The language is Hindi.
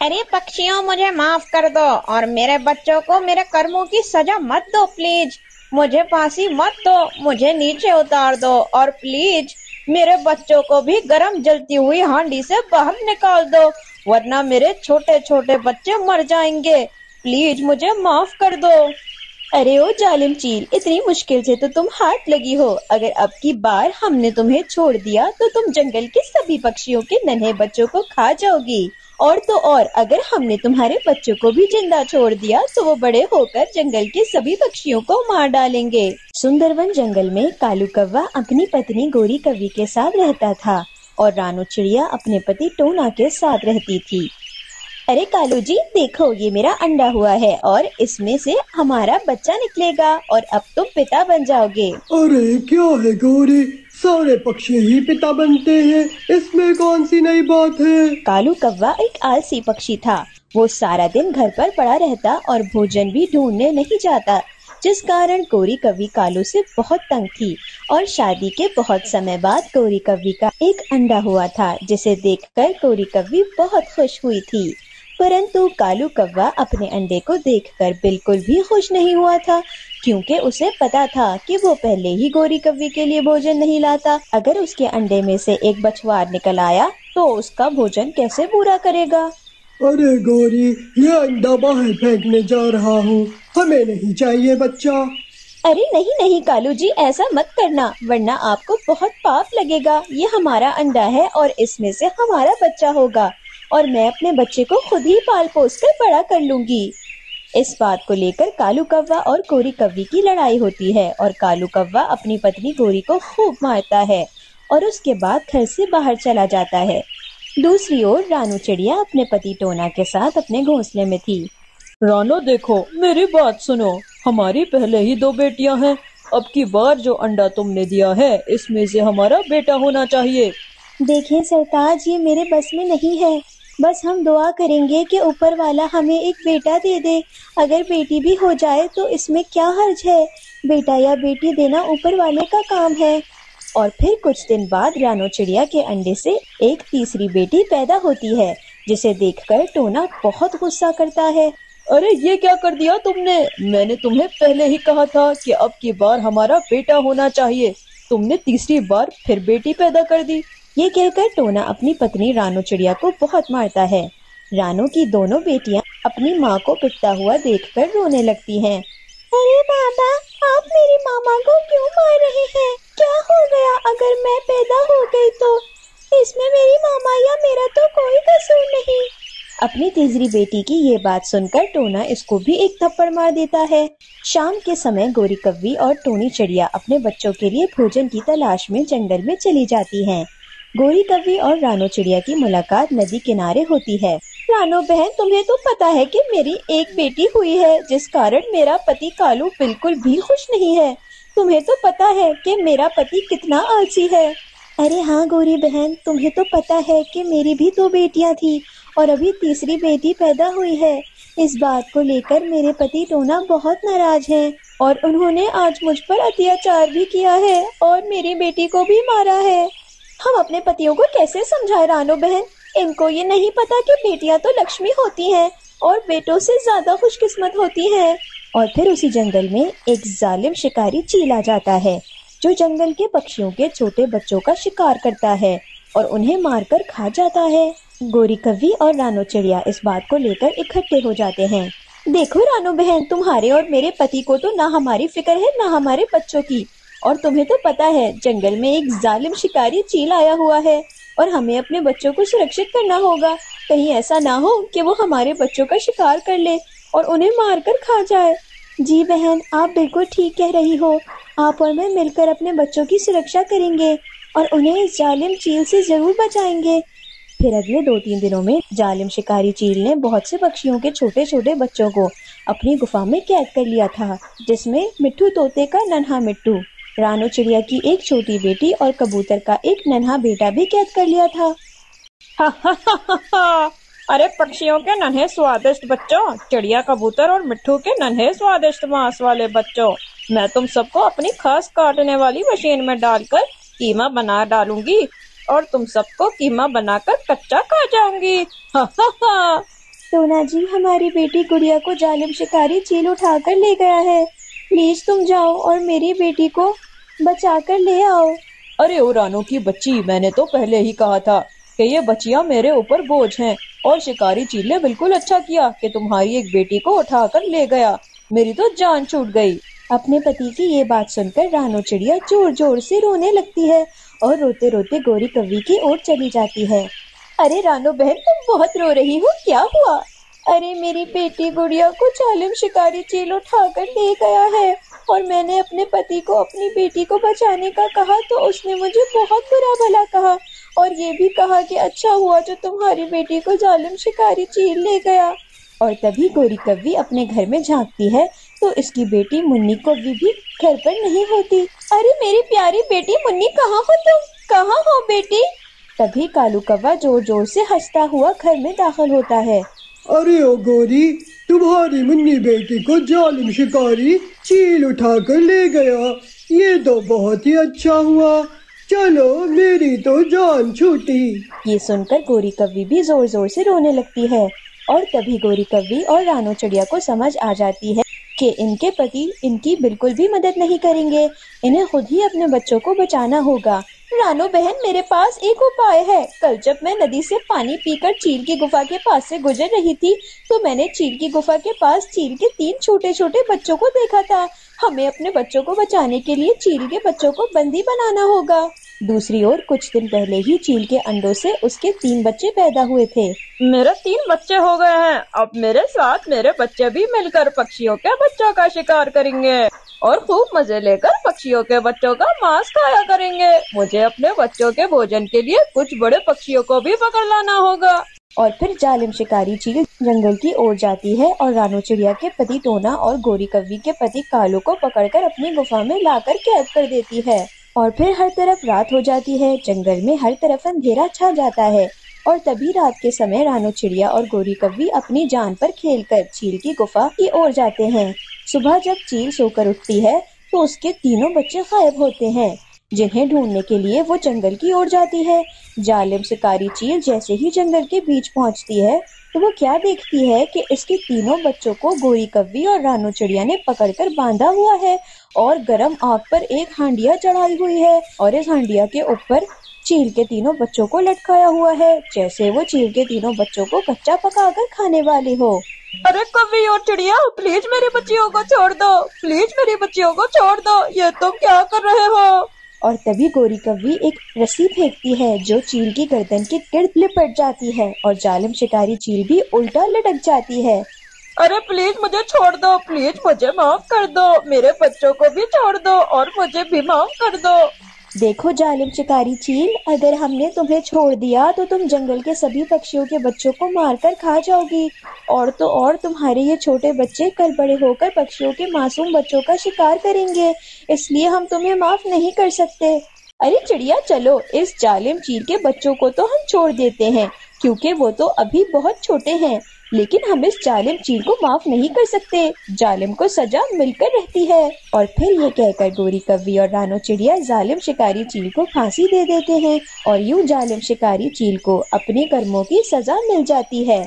अरे पक्षियों, मुझे माफ कर दो और मेरे बच्चों को मेरे कर्मों की सजा मत दो प्लीज। मुझे फांसी मत दो, मुझे नीचे उतार दो और प्लीज मेरे बच्चों को भी गरम जलती हुई हांडी से बाहर निकाल दो, वरना मेरे छोटे छोटे बच्चे मर जाएंगे। प्लीज मुझे माफ कर दो। अरे ओ जालिम चील, इतनी मुश्किल से तो तुम हाथ लगी हो। अगर अब की बार हमने तुम्हें छोड़ दिया तो तुम जंगल के सभी पक्षियों के नन्हे बच्चों को खा जाओगी। और तो और, अगर हमने तुम्हारे बच्चों को भी जिंदा छोड़ दिया तो वो बड़े होकर जंगल के सभी पक्षियों को मार डालेंगे। सुंदरवन जंगल में कालू कौवा अपनी पत्नी गोरी कौवी के साथ रहता था और रानू चिड़िया अपने पति टोना के साथ रहती थी। अरे कालू जी, देखो ये मेरा अंडा हुआ है और इसमें से हमारा बच्चा निकलेगा और अब तुम पिता बन जाओगे। अरे क्या है गौरी, सारे पक्षी ही पिता बनते हैं, इसमें कौन सी नई बात है। कालू कौवा एक आलसी पक्षी था। वो सारा दिन घर पर पड़ा रहता और भोजन भी ढूंढने नहीं जाता, जिस कारण गोरी कौवी कालू से बहुत तंग थी। और शादी के बहुत समय बाद गोरी कौवी का एक अंडा हुआ था, जिसे देखकर गोरी कौवी बहुत खुश हुई थी। परंतु कालू कौवा अपने अंडे को देखकर बिल्कुल भी खुश नहीं हुआ था, क्योंकि उसे पता था कि वो पहले ही गोरी कौवी के लिए भोजन नहीं लाता। अगर उसके अंडे में से एक बछवार निकल आया तो उसका भोजन कैसे पूरा करेगा। अरे गौरी, ये अंडा बाहर फेंकने जा रहा हूँ, हमें नहीं चाहिए बच्चा। अरे नहीं नहीं कालू जी, ऐसा मत करना, वरना आपको बहुत पाप लगेगा। ये हमारा अंडा है और इसमें से हमारा बच्चा होगा और मैं अपने बच्चे को खुद ही पाल पोस कर बड़ा कर लूंगी। इस बात को लेकर कालू कौवा और गोरी कौवी की लड़ाई होती है और कालू कौवा अपनी पत्नी गोरी को खूब मारता है और उसके बाद घर से बाहर चला जाता है। दूसरी ओर रानू चिड़िया अपने पति टोना के साथ अपने घोंसले में थी। रानो देखो, मेरी बात सुनो, हमारी पहले ही 2 बेटियां हैं। अब की बार जो अंडा तुमने दिया है इसमें से हमारा बेटा होना चाहिए। देखिए सरताज, ये मेरे बस में नहीं है। बस हम दुआ करेंगे कि ऊपर वाला हमें एक बेटा दे दे। अगर बेटी भी हो जाए तो इसमें क्या हर्ज है। बेटा या बेटी देना ऊपर वाले का काम है। और फिर कुछ दिन बाद रानो चिड़िया के अंडे से एक तीसरी बेटी पैदा होती है, जिसे देखकर टोना बहुत गुस्सा करता है। अरे ये क्या कर दिया तुमने? मैंने तुम्हें पहले ही कहा था कि अब की बार हमारा बेटा होना चाहिए। तुमने तीसरी बार फिर बेटी पैदा कर दी। ये कहकर टोना अपनी पत्नी रानू चिड़िया को बहुत मारता है। रानू की दोनों बेटियां अपनी माँ को पिटता हुआ देखकर रोने लगती हैं। अरे बाबा, आप मेरी मामा को क्यों मार रहे हैं? क्या हो गया अगर मैं पैदा हो गई तो? इसमें मेरी मामा या मेरा तो कोई कसूर नहीं। अपनी तीसरी बेटी की ये बात सुनकर टोना इसको भी एक थप्पड़ मार देता है। शाम के समय गोरी कौवी और टोनी चिड़िया अपने बच्चों के लिए भोजन की तलाश में जंगल में चली जाती हैं। गोरी कौवी और रानो चिड़िया की मुलाकात नदी किनारे होती है। रानो बहन, तुम्हें तो पता है कि मेरी एक बेटी हुई है, जिस कारण मेरा पति कालू बिल्कुल भी खुश नहीं है। तुम्हें तो पता है कि मेरा पति कितना आलसी है। अरे हाँ गोरी बहन, तुम्हें तो पता है कि मेरी भी 2 बेटियां थी और अभी तीसरी बेटी पैदा हुई है। इस बात को लेकर मेरे पति टोना बहुत नाराज हैं और उन्होंने आज मुझ पर अत्याचार भी किया है और मेरी बेटी को भी मारा है। हम अपने पतियों को कैसे समझाएं रानो बहन? इनको ये नहीं पता कि बेटियां तो लक्ष्मी होती हैं और बेटों से ज्यादा खुशकिस्मत होती हैं। और फिर उसी जंगल में एक जालिम शिकारी चील आ जाता है, जो जंगल के पक्षियों के छोटे बच्चों का शिकार करता है और उन्हें मारकर खा जाता है। गोरी कौवी और रानो चिड़िया इस बात को लेकर इकट्ठे हो जाते हैं। देखो रानो बहन, तुम्हारे और मेरे पति को तो ना हमारी फिक्र है ना हमारे बच्चों की। और तुम्हें तो पता है जंगल में एक जालिम शिकारी चील आया हुआ है और हमें अपने बच्चों को सुरक्षित करना होगा। कहीं ऐसा ना हो कि वो हमारे बच्चों का शिकार कर ले और उन्हें मारकर खा जाए। जी बहन, आप बिल्कुल ठीक कह रही हो। आप और मैं मिलकर अपने बच्चों की सुरक्षा करेंगे और उन्हें इस जालिम चील से जरूर बचाएंगे। फिर अगले 2-3 दिनों में जालिम शिकारी चील ने बहुत से पक्षियों के छोटे छोटे बच्चों को अपनी गुफा में कैद कर लिया था, जिसमें मिट्ठू तोते का नन्हा मिट्टू, रानो चिड़िया की एक छोटी बेटी और कबूतर का एक नन्हा बेटा भी कैद कर लिया था। अरे पक्षियों के नन्हे स्वादिष्ट बच्चों, चिड़िया, कबूतर और मिट्ठू के नन्हे स्वादिष्ट मांस वाले बच्चों, मैं तुम सबको अपनी खास काटने वाली मशीन में डालकर कीमा बना डालूंगी और तुम सबको कीमा बनाकर कच्चा खा जाऊंगी। टोना जी, हमारी बेटी गुड़िया को जालिम शिकारी चील उठाकर ले गया है। प्लीज तुम जाओ और मेरी बेटी को बचा कर ले आओ। अरे ओ रानू की बच्ची, मैंने तो पहले ही कहा था कि ये बच्चियां मेरे ऊपर बोझ हैं, और शिकारी चील ने बिल्कुल अच्छा किया कि तुम्हारी एक बेटी को उठाकर ले गया। मेरी तो जान छूट गई। अपने पति की ये बात सुनकर रानू चिड़िया जोर जोर से रोने लगती है और रोते रोते गोरी कव्वी की ओर चली जाती है। अरे रानू बहन, तुम बहुत रो रही हो, क्या हुआ? अरे मेरी बेटी गुड़िया को जालिम शिकारी चील उठाकर ले गया है, और मैंने अपने पति को अपनी बेटी को बचाने का कहा तो उसने मुझे बहुत बुरा भला कहा, और ये भी कहा कि अच्छा हुआ जो तुम्हारी बेटी को जालिम शिकारी चील ले गया। और तभी गोरी कव्वी अपने घर में झांकती है तो इसकी बेटी मुन्नी कव्वी भी घर पर नहीं होती। अरे मेरी प्यारी बेटी मुन्नी, कहाँ हो तुम? कहाँ हो बेटी? तभी कालू कौवा जोर जोर से हंसता हुआ घर में दाखिल होता है। अरे ओ गोरी, तुम्हारी मुन्नी बेटी को जालिम शिकारी चील उठाकर ले गया। ये तो बहुत ही अच्छा हुआ। चलो, मेरी तो जान छूटी। ये सुनकर गोरी कव्वी भी जोर जोर से रोने लगती है, और तभी गोरी कव्वी और रानू चिड़िया को समझ आ जाती है कि इनके पति इनकी बिल्कुल भी मदद नहीं करेंगे, इन्हें खुद ही अपने बच्चों को बचाना होगा। रानू बहन, मेरे पास एक उपाय है। कल जब मैं नदी से पानी पीकर चील की गुफा के पास से गुजर रही थी तो मैंने चील की गुफा के पास चील के 3 छोटे छोटे बच्चों को देखा था। हमें अपने बच्चों को बचाने के लिए चील के बच्चों को बंदी बनाना होगा। दूसरी ओर कुछ दिन पहले ही चील के अंडों से उसके 3 बच्चे पैदा हुए थे। मेरे 3 बच्चे हो गए हैं। अब मेरे साथ मेरे बच्चे भी मिलकर पक्षियों के बच्चों का शिकार करेंगे और खूब मजे लेकर पक्षियों के बच्चों का मांस खाया करेंगे। मुझे अपने बच्चों के भोजन के लिए कुछ बड़े पक्षियों को भी पकड़ लाना होगा। और फिर जालिम शिकारी चील जंगल की ओर जाती है और रानू चिड़िया के पति टोना और गोरी कव्वी के पति कालू को पकड़कर अपनी गुफा में लाकर कैद कर देती है। और फिर हर तरफ रात हो जाती है। जंगल में हर तरफ अंधेरा छा जाता है, और तभी रात के समय रानू चिड़िया और गोरी कव्वी अपनी जान पर खेलकर चील की गुफा की ओर जाते हैं। सुबह जब चील सोकर उठती है तो उसके 3 बच्चे गायब होते हैं, जिन्हें ढूंढने के लिए वो जंगल की ओर जाती है। जालिम शिकारी चील जैसे ही जंगल के बीच पहुंचती है तो वो क्या देखती है कि इसके 3 बच्चों को गोरी कव्वी और रानू चिड़िया ने पकड़कर बांधा हुआ है, और गरम आग पर एक हांडिया चढ़ाई हुई है, और इस हांडिया के ऊपर चील के 3 बच्चों को लटकाया हुआ है, जैसे वो चील के 3 बच्चों को कच्चा पकाकर खाने वाले हो। अरे कव्वी और चिड़िया, प्लीज मेरी बच्चियों को छोड़ दो, प्लीज मेरी बच्चियों को छोड़ दो, ये तुम क्या कर रहे हो? और तभी गोरी कव्वी एक रस्सी फेंकती है जो चील की गर्दन के गिर्द लिपट जाती है, और जालिम शिकारी चील भी उल्टा लटक जाती है। अरे प्लीज मुझे छोड़ दो, प्लीज मुझे माफ कर दो, मेरे बच्चों को भी छोड़ दो और मुझे भी माफ कर दो। देखो जालिम शिकारी चील, अगर हमने तुम्हें छोड़ दिया तो तुम जंगल के सभी पक्षियों के बच्चों को मारकर खा जाओगी, और तो और तुम्हारे ये छोटे बच्चे कल बड़े होकर पक्षियों के मासूम बच्चों का शिकार करेंगे, इसलिए हम तुम्हें माफ नहीं कर सकते। अरे चिड़िया, चलो इस जालिम चील के बच्चों को तो हम छोड़ देते हैं, क्योंकि वो तो अभी बहुत छोटे हैं, लेकिन हम इस जालिम चील को माफ नहीं कर सकते। जालिम को सजा मिलकर रहती है। और फिर ये कहकर गोरी कव्वी और रानू चिड़िया जालिम शिकारी चील को फांसी दे देते हैं, और यूं जालिम शिकारी चील को अपने कर्मों की सजा मिल जाती है।